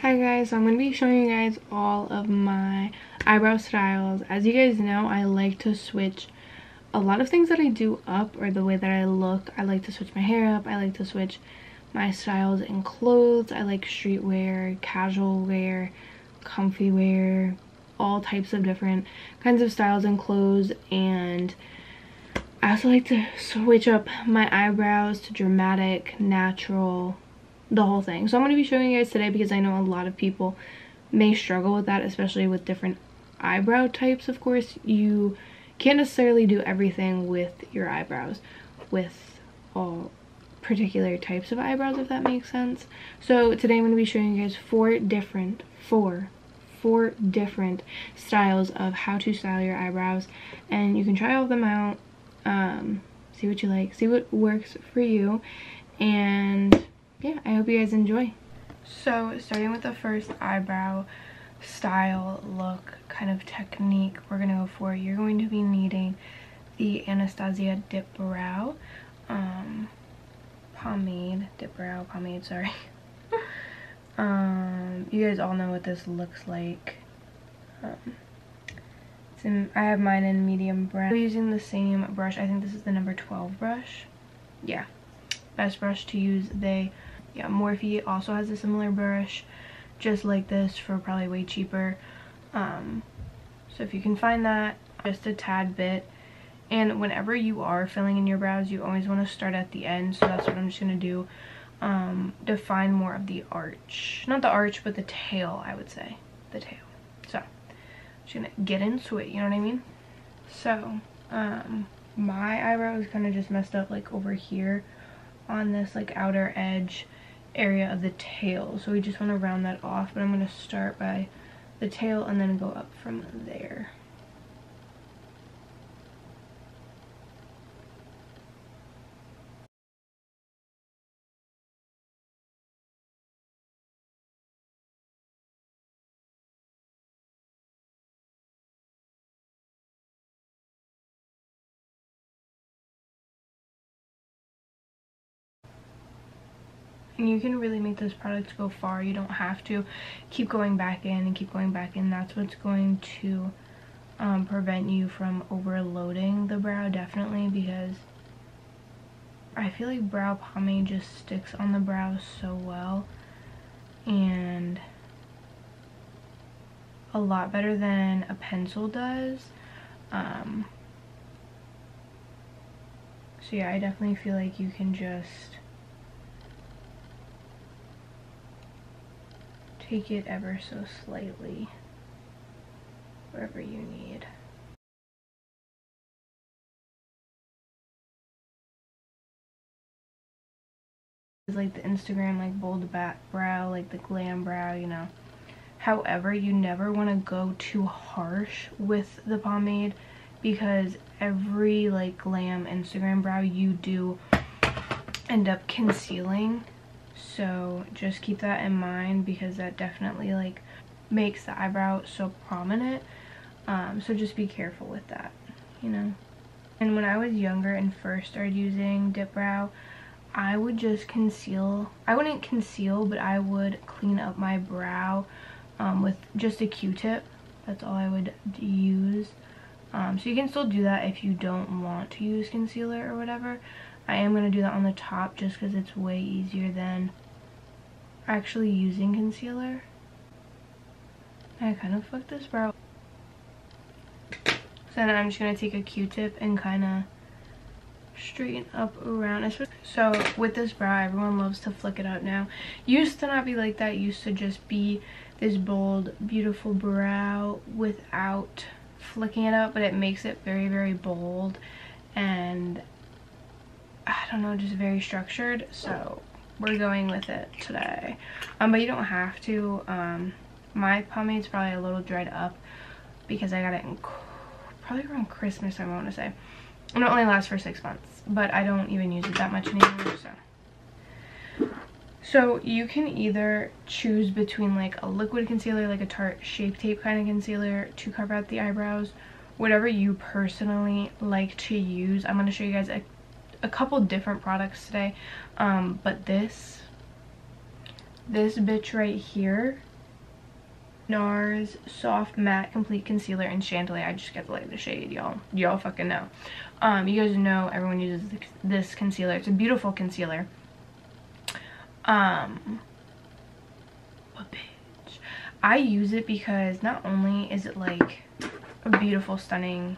Hi guys, so I'm going to be showing you guys all of my eyebrow styles. As you guys know, I like to switch a lot of things that I do up, or the way that I look. I like to switch my hair up. I like to switch my styles in clothes. I like streetwear, casual wear, comfy wear, all types of different kinds of styles and clothes. And I also like to switch up my eyebrows to dramatic, natural, the whole thing. So I'm going to be showing you guys today because I know a lot of people may struggle with that, especially with different eyebrow types. Of course, you can't necessarily do everything with your eyebrows with all particular types of eyebrows, if that makes sense. So today I'm going to be showing you guys four different styles of how to style your eyebrows, and you can try all of them out, see what you like, see what works for you, and yeah, I hope you guys enjoy. So starting with the first eyebrow style, look, kind of technique we're gonna go for, you're going to be needing the Anastasia Dip Brow pomade, Dip Brow pomade, sorry. You guys all know what this looks like. I have mine in medium brown. I'm using the same brush. I think this is the number 12 brush. Yeah, best brush to use. Morphe also has a similar brush just like this for probably way cheaper. So if you can find that, just a tad bit. And whenever you are filling in your brows, you always want to start at the end, so that's what I'm just going to do. Define more of the arch, not the arch but the tail, I would say, the tail. So I'm just gonna get into it, you know what I mean? So my eyebrow is kind of just messed up like over here on this like outer edge area of the tail, so we just want to round that off, but I'm going to start by the tail and then go up from there. And you can really make this product go far. You don't have to keep going back in and keep going back in. That's what's going to prevent you from overloading the brow, definitely, because I feel like brow pomade just sticks on the brow so well, and a lot better than a pencil does. So yeah, I definitely feel like you can just take it ever so slightly wherever you need. It's like the Instagram like bold back brow, like the glam brow, you know. However, you never want to go too harsh with the pomade, because every like glam Instagram brow you do end up concealing. So just keep that in mind, because that definitely like makes the eyebrow so prominent. So just be careful with that, you know. And when I was younger and first started using Dip Brow, I would just conceal. I wouldn't conceal, but I would clean up my brow with just a Q-tip. That's all I would use. So you can still do that if you don't want to use concealer or whatever. I am going to do that on the top just because it's way easier than actually using concealer. I kind of fucked this brow. So then I'm just going to take a Q-tip and kind of straighten up around. So with this brow, everyone loves to flick it up now. Used to not be like that. Used to just be this bold, beautiful brow without flicking it up, but it makes it very, very bold and I don't know, just very structured. So we're going with it today, but you don't have to. My pomade's probably a little dried up because I got it in probably around Christmas, I want to say, and it only lasts for 6 months, but I don't even use it that much anymore. So you can either choose between like a liquid concealer, like a Tarte Shape Tape kind of concealer to cover out the eyebrows, whatever you personally like to use. I'm going to show you guys a couple different products today, but this bitch right here NARS Soft Matte Complete Concealer in Chantilly. I just get like the shade, y'all fucking know. You guys know everyone uses this concealer. It's a beautiful concealer. But bitch, I use it because not only is it like a beautiful, stunning,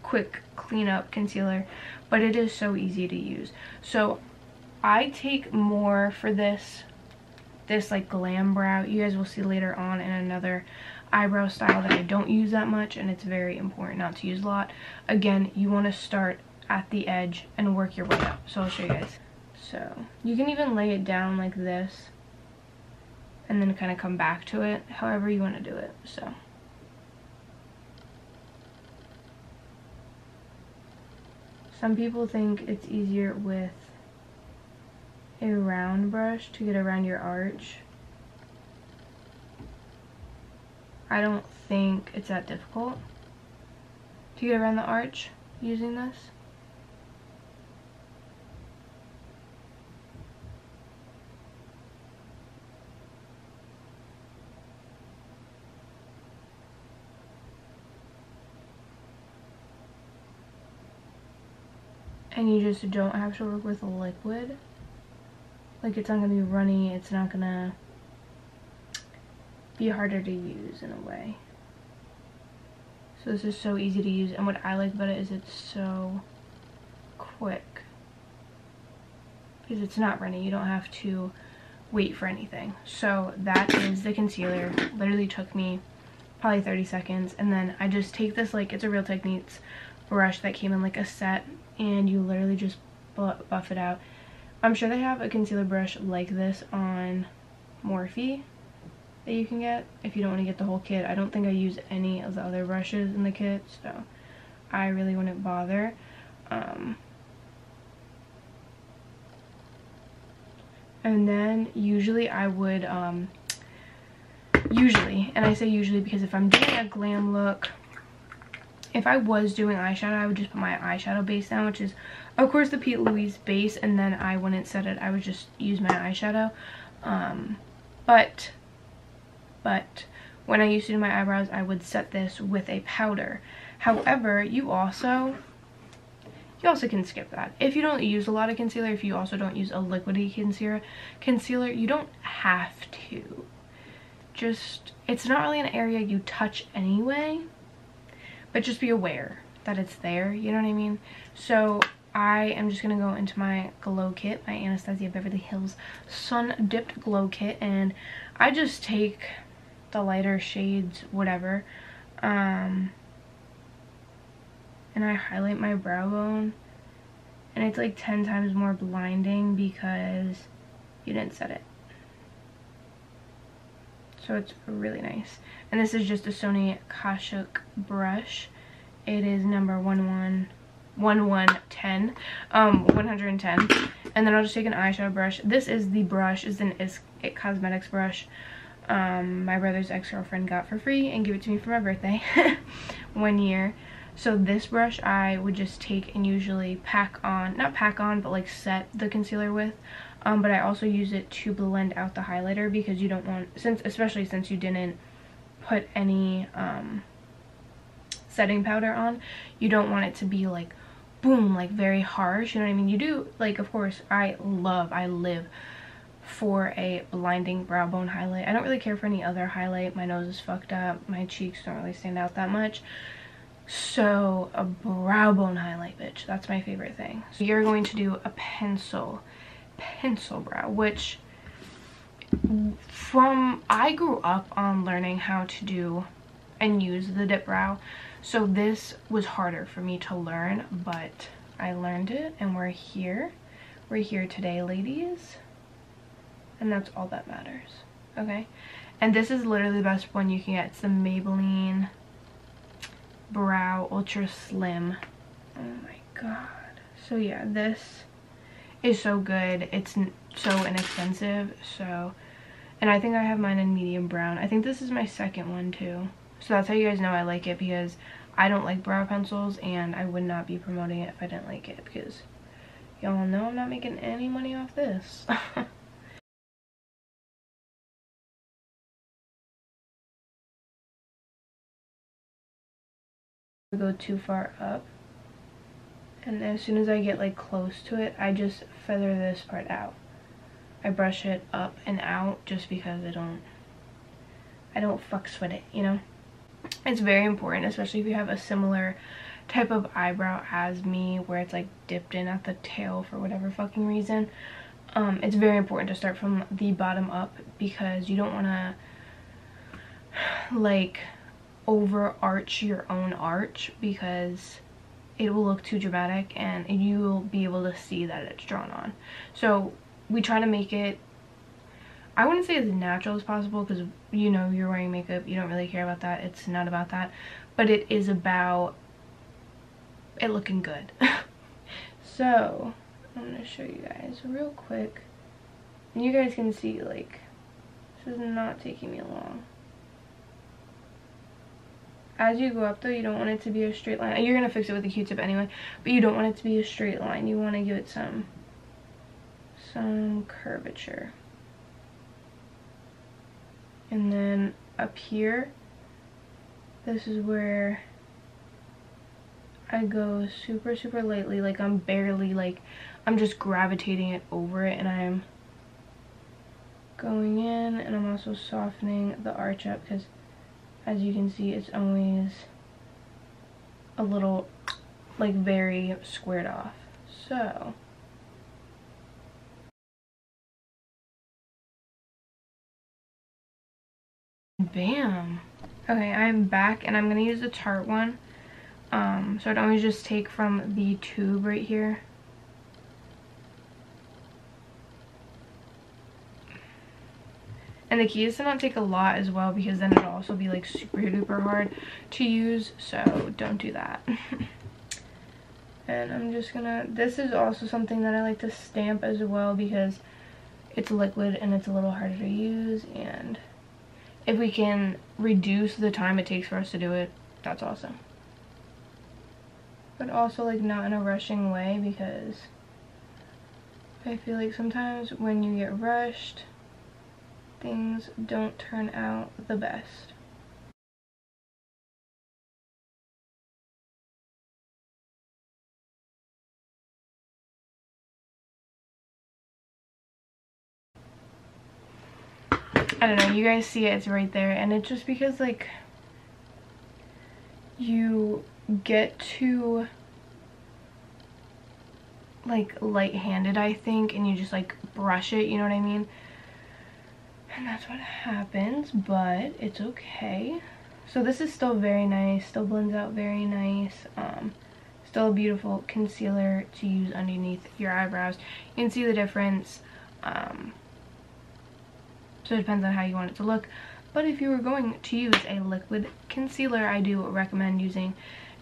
quick cleanup concealer, but it is so easy to use. So I take more for this like glam brow. You guys will see later on in another eyebrow style that I don't use that much, and it's very important not to use a lot. Again, you want to start at the edge and work your way up. So I'll show you guys. So you can even lay it down like this and then kind of come back to it however you want to do it. So some people think it's easier with a round brush to get around your arch. I don't think it's that difficult to get around the arch using this. And you just don't have to work with a liquid. Like, it's not gonna be runny, it's not gonna be harder to use in a way. So this is so easy to use, and what I like about it is it's so quick. Because it's not runny, you don't have to wait for anything. So that is the concealer. Literally took me probably 30 seconds, and then I just take this, like, it's a Real Techniques brush that came in like a set, and you literally just buff it out. I'm sure they have a concealer brush like this on Morphe that you can get if you don't want to get the whole kit. I don't think I use any of the other brushes in the kit, so I really wouldn't bother. And then usually I would, and I say usually because if I'm doing a glam look, if I was doing eyeshadow, I would just put my eyeshadow base down, which is, of course, the Pete Louise base, and then I wouldn't set it. I would just use my eyeshadow. But when I used to do my eyebrows, I would set this with a powder. However, you also can skip that. If you don't use a lot of concealer, if you also don't use a liquidy concealer, you don't have to. Just, it's not really an area you touch anyway. But just be aware that it's there, you know what I mean? So I am just going to go into my glow kit, my Anastasia Beverly Hills Sun Dipped Glow Kit, and I just take the lighter shades, whatever, and I highlight my brow bone, and it's like 10 times more blinding because you didn't set it. So it's really nice. And this is just a Sony Kashuk brush. It is number 110. And then I'll just take an eyeshadow brush. This is the brush, is an It Cosmetics brush. My brother's ex-girlfriend got for free and gave it to me for my birthday 1 year. So this brush I would just take and usually not pack on, but like set the concealer with. But I also use it to blend out the highlighter because you don't want, especially since you didn't put any setting powder on, you don't want it to be like boom, like very harsh, you know what I mean? You do, like, of course, I live for a blinding brow bone highlight. I don't really care for any other highlight. My nose is fucked up, my cheeks don't really stand out that much. So a brow bone highlight, bitch, that's my favorite thing. So you're going to do a pencil brow, which I grew up on learning how to do and use the dip brow, so this was harder for me to learn, but I learned it and we're here today, ladies, and that's all that matters. Okay, and this is literally the best one you can get. It's the Maybelline Brow Ultra Slim. Oh my god. So yeah, this is so good. It's so inexpensive. So, and I think I have mine in medium brown. I think this is my second one too. So that's how you guys know I like it, because I don't like brow pencils and I would not be promoting it if I didn't like it, because y'all know I'm not making any money off this. go too far up, and as soon as I get like close to it, I just feather this part out. I brush it up and out just because I don't fucks with it, you know? It's very important, especially if you have a similar type of eyebrow as me where it's like dipped in at the tail for whatever fucking reason. It's very important to start from the bottom up because you don't want to like overarch your own arch because it will look too dramatic and you will be able to see that it's drawn on. So we try to make it, I wouldn't say as natural as possible because, you know, you're wearing makeup, you don't really care about that. It's not about that, but it is about it looking good. So I'm gonna show you guys real quick, and you guys can see like this is not taking me long. As you go up though, you don't want it to be a straight line. You're gonna fix it with a Q-tip anyway, but you don't want it to be a straight line. You want to give it some curvature. And then up here, this is where I go super lightly, like I'm barely, like I'm just gravitating it over it, and I'm going in, and I'm also softening the arch up because as you can see it's always a little like very squared off. So bam. Okay, I'm back and I'm gonna use the Tarte one. So I'd always just take from the tube right here. And the key is to not take a lot as well because then it'll also be like super duper hard to use, so don't do that. And I'm just gonna, this is also something that I like to stamp as well because it's liquid and it's a little harder to use, and if we can reduce the time it takes for us to do it, that's awesome. But also like not in a rushing way because I feel like sometimes when you get rushed, things don't turn out the best. I don't know, you guys see it, it's right there, and it's just because like you get too like light-handed, I think, and you just like brush it, you know what I mean? And that's what happens, but it's okay. So this is still very nice, still blends out very nice. Still a beautiful concealer to use underneath your eyebrows. You can see the difference. So it depends on how you want it to look. But if you were going to use a liquid concealer, I do recommend using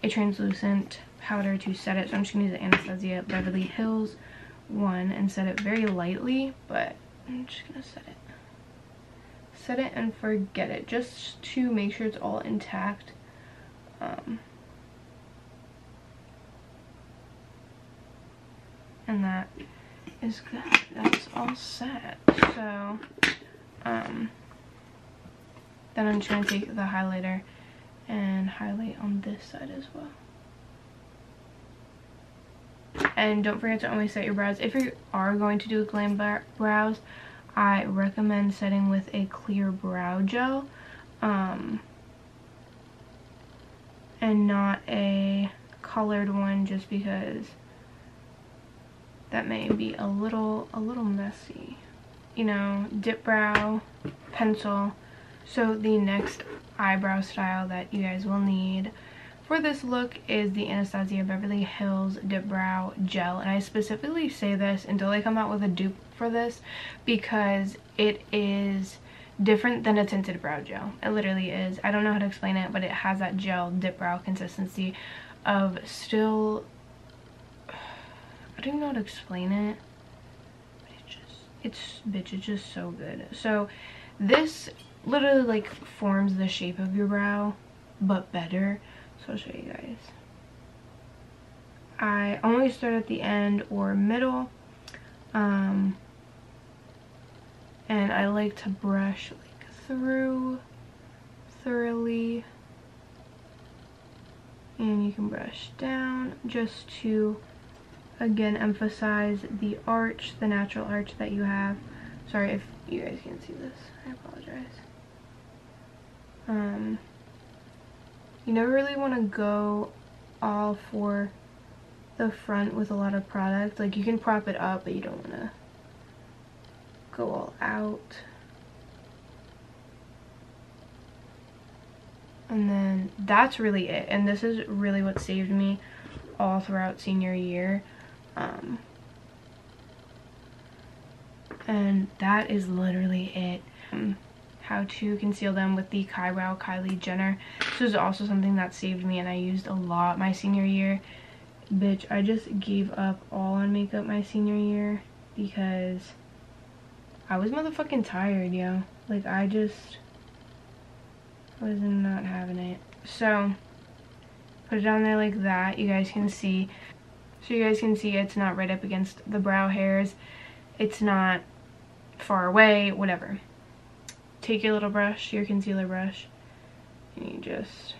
a translucent powder to set it. So I'm just going to use the Anastasia Beverly Hills one and set it very lightly, but I'm just going to set it. Set it and forget it, just to make sure it's all intact. And that is good. That's all set. So then I'm just going to take the highlighter and highlight on this side as well. And don't forget to always set your brows. If you are going to do glam brows, I recommend setting with a clear brow gel and not a colored one, just because that may be a little messy. You know, dip brow, pencil. So the next eyebrow style that you guys will need for this look is the Anastasia Beverly Hills Dip Brow Gel. And I specifically say this until they come out with a dupe for this because it is different than a tinted brow gel. It literally is. I don't know how to explain it, but it has that gel dip brow consistency of still, I don't even know how to explain it. It's just so good. So this literally like forms the shape of your brow, but better. So I'll show you guys. I only start at the end or middle, and I like to brush like through thoroughly, And you can brush down just to, again, emphasize the arch, the natural arch that you have. Sorry if you guys can't see this, I apologize. You never really want to go all for the front with a lot of product. Like, you can prop it up, but you don't want to go all out. And then that's really it. And this is really what saved me all throughout senior year. And that is literally it. How to conceal them with the Brow Kylie Jenner. This is also something that saved me and I used a lot my senior year. Bitch, I just gave up all on makeup my senior year because I was motherfucking tired, yo. Like, I just was not having it. So, put it on there like that. You guys can see. So you guys can see it's not right up against the brow hairs. It's not far away, whatever. Take your little brush, your concealer brush, and you just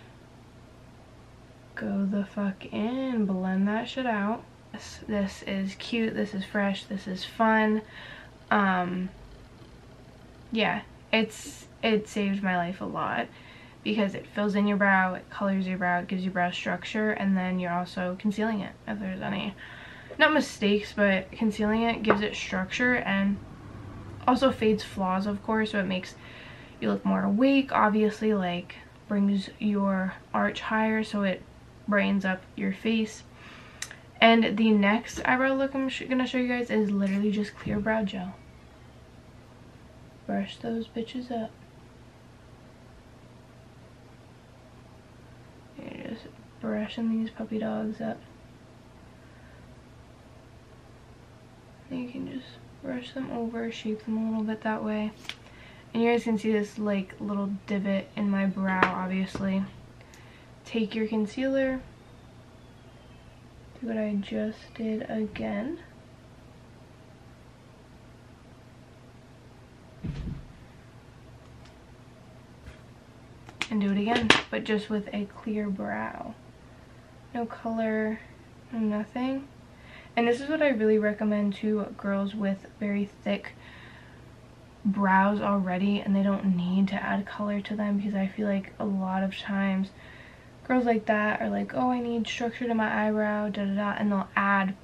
go the fuck in, blend that shit out. This is cute, this is fresh, this is fun. Yeah, it saved my life a lot because it fills in your brow, it colors your brow, it gives you brow structure, and then you're also concealing it if there's any, not mistakes, but concealing it gives it structure and also fades flaws, of course, so it makes you look more awake, obviously, like brings your arch higher, so it brightens up your face. And the next eyebrow look I'm gonna show you guys is literally just clear brow gel. Brush those bitches up. You're just brushing these puppy dogs up. And you can just brush them over, shape them a little bit that way. And you guys can see this like little divot in my brow, obviously. Take your concealer, do what I just did again. And do it again, but just with a clear brow. No color, no nothing. And this is what I really recommend to girls with very thick brows already and they don't need to add color to them, because I feel like a lot of times girls like that are like, oh, I need structure to my eyebrow, da da da, and they'll add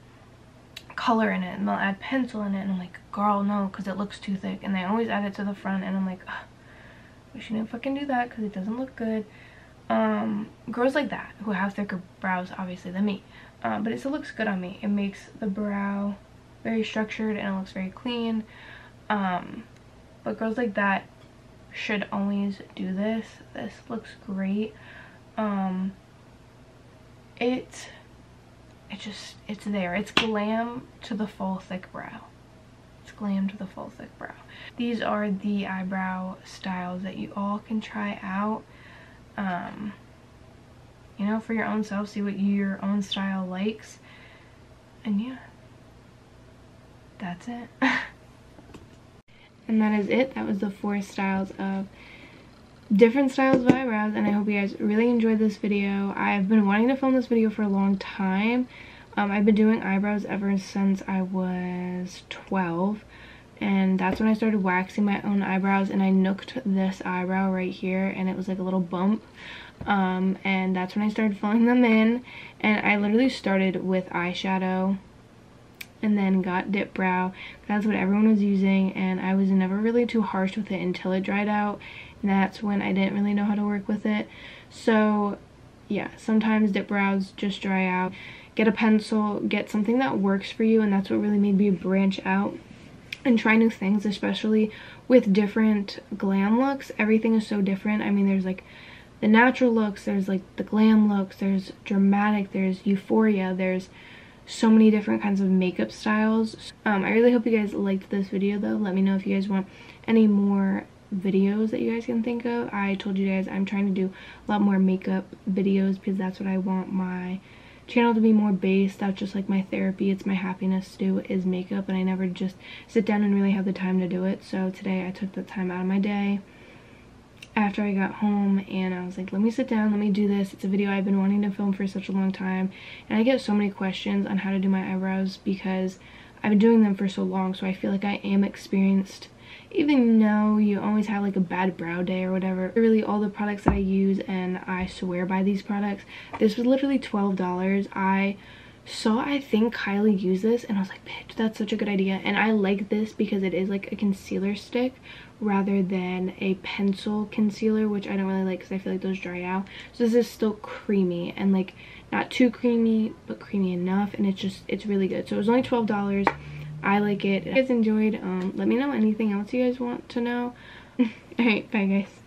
color in it and they'll add pencil in it, and I'm like, girl, no, because it looks too thick. And they always add it to the front and I'm like, ugh, we shouldn't fucking do that because it doesn't look good. Girls like that who have thicker brows obviously than me, but it still looks good on me. It makes the brow very structured and it looks very clean. But girls like that should always do this. This looks great. It's there. It's glam to the full thick brow. It's glam to the full thick brow. These are the eyebrow styles that you all can try out. You know, for your own self, see what your own style likes. And yeah, that's it. And that is it. That was the 4 styles of different styles of eyebrows, and I hope you guys really enjoyed this video. I've been wanting to film this video for a long time. I've been doing eyebrows ever since I was 12, and that's when I started waxing my own eyebrows, and I nooked this eyebrow right here and it was like a little bump, and that's when I started filling them in. And I literally started with eyeshadow and then got dip brow. That's what everyone was using, and I was never really too harsh with it until it dried out, and that's when I didn't really know how to work with it. So yeah, sometimes dip brows just dry out. Get a pencil, get something that works for you, and that's what really made me branch out and try new things, especially with different glam looks. Everything is so different. I mean, there's like the natural looks, there's like the glam looks, there's dramatic, there's euphoria, there's so many different kinds of makeup styles. I really hope you guys liked this video though. Let me know if you guys want any more videos that you guys can think of. I told you guys I'm trying to do a lot more makeup videos because that's what I want my channel to be more based. That's just like my therapy. It's my happiness to do is makeup, and I never just sit down and really have the time to do it. So today I took the time out of my day after I got home, and I was like, let me sit down, let me do this. It's a video I've been wanting to film for such a long time, and I get so many questions on how to do my eyebrows because I've been doing them for so long, so I feel like I am experienced. Even though you always have like a bad brow day or whatever, really all the products that I use, and I swear by these products. This was literally $12. I think Kylie used this and I was like, bitch, that's such a good idea. And I like this because it is like a concealer stick rather than a pencil concealer, which I don't really like because I feel like those dry out. So this is still creamy and like not too creamy but creamy enough, and it's really good. So it was only $12. I like it. If you guys enjoyed, let me know anything else you guys want to know. Alright, bye guys.